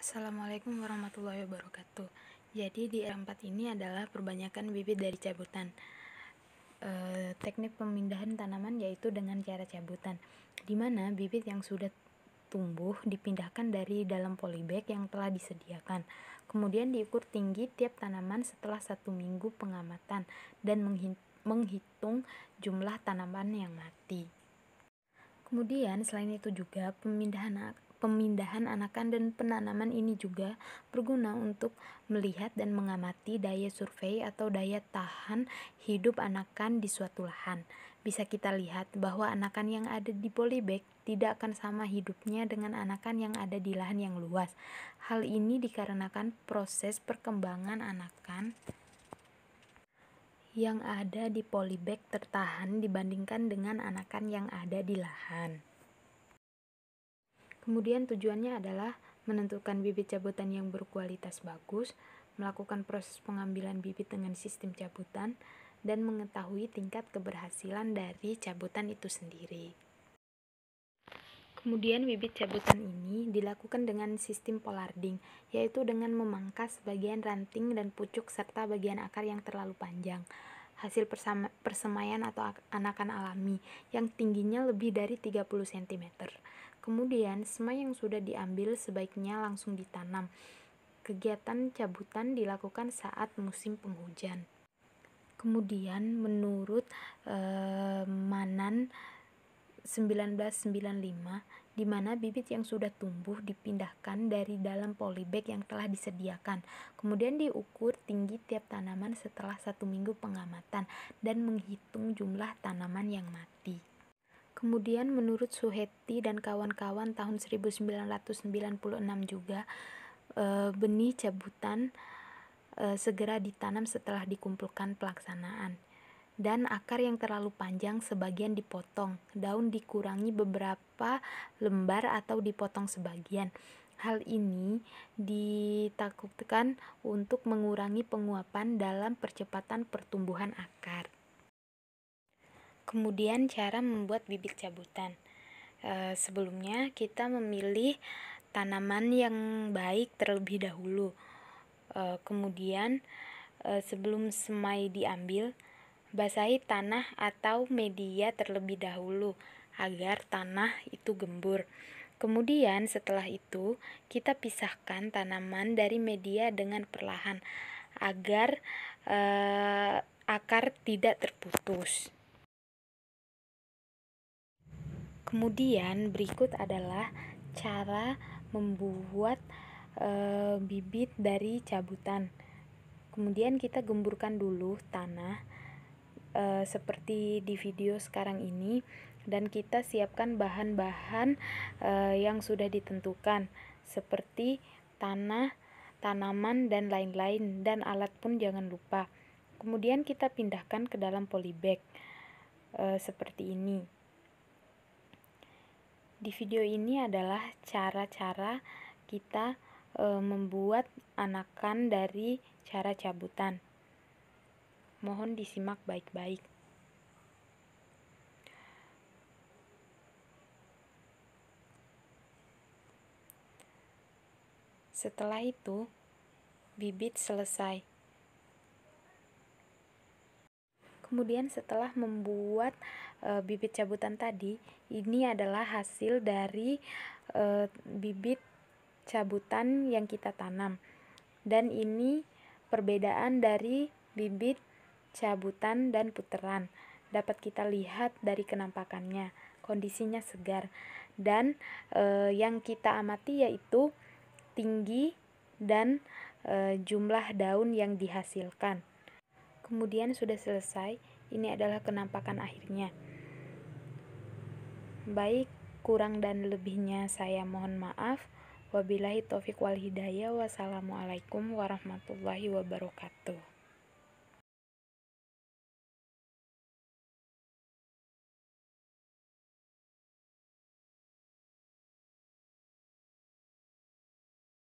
Assalamualaikum warahmatullahi wabarakatuh. Jadi di R4 ini adalah perbanyakan bibit dari cabutan. Teknik pemindahan tanaman yaitu dengan cara cabutan, di mana bibit yang sudah tumbuh dipindahkan dari dalam polybag yang telah disediakan. Kemudian diukur tinggi tiap tanaman setelah 1 minggu pengamatan dan menghitung jumlah tanaman yang mati. Kemudian selain itu juga pemindahan anakan dan penanaman ini juga berguna untuk melihat dan mengamati daya survei atau daya tahan hidup anakan di suatu lahan. Bisa kita lihat bahwa anakan yang ada di polybag tidak akan sama hidupnya dengan anakan yang ada di lahan yang luas. Hal ini dikarenakan proses perkembangan anakan yang ada di polybag tertahan dibandingkan dengan anakan yang ada di lahan. Kemudian tujuannya adalah menentukan bibit cabutan yang berkualitas bagus, melakukan proses pengambilan bibit dengan sistem cabutan, dan mengetahui tingkat keberhasilan dari cabutan itu sendiri. Kemudian bibit cabutan ini dilakukan dengan sistem polarding, yaitu dengan memangkas bagian ranting dan pucuk serta bagian akar yang terlalu panjang. Hasil persemaian atau anakan alami yang tingginya lebih dari 30 cm. Kemudian semai yang sudah diambil sebaiknya langsung ditanam. Kegiatan cabutan dilakukan saat musim penghujan. Kemudian menurut Manan 1995, di mana bibit yang sudah tumbuh dipindahkan dari dalam polybag yang telah disediakan. Kemudian diukur tinggi tiap tanaman setelah 1 minggu pengamatan dan menghitung jumlah tanaman yang mati. Kemudian menurut Suhetti dan kawan-kawan tahun 1996 juga, benih cabutan segera ditanam setelah dikumpulkan pelaksanaan. Dan akar yang terlalu panjang sebagian dipotong, daun dikurangi beberapa lembar atau dipotong sebagian. Hal ini ditakutkan untuk mengurangi penguapan dalam percepatan pertumbuhan akar. Kemudian cara membuat bibit cabutan. Sebelumnya kita memilih tanaman yang baik terlebih dahulu. Kemudian sebelum semai diambil, basahi tanah atau media terlebih dahulu agar tanah itu gembur. Kemudian setelah itu kita pisahkan tanaman dari media dengan perlahan agar akar tidak terputus. Kemudian berikut adalah cara membuat bibit dari cabutan. Kemudian kita gemburkan dulu tanah seperti di video sekarang ini, dan kita siapkan bahan-bahan yang sudah ditentukan seperti tanah, tanaman, dan lain-lain, dan alat pun jangan lupa. Kemudian kita pindahkan ke dalam polybag seperti ini. Di video ini adalah cara-cara kita membuat anakan dari cara cabutan. Mohon disimak baik-baik. Setelah itu, bibit selesai. Kemudian setelah membuat bibit cabutan tadi, ini adalah hasil dari bibit cabutan yang kita tanam. Dan ini perbedaan dari bibit cabutan dan puteran. Dapat kita lihat dari kenampakannya, kondisinya segar. Dan yang kita amati yaitu tinggi dan jumlah daun yang dihasilkan. Kemudian sudah selesai, ini adalah kenampakan akhirnya. Baik, kurang dan lebihnya saya mohon maaf. Wabillahi taufiq wal hidayah. Wassalamualaikum warahmatullahi wabarakatuh.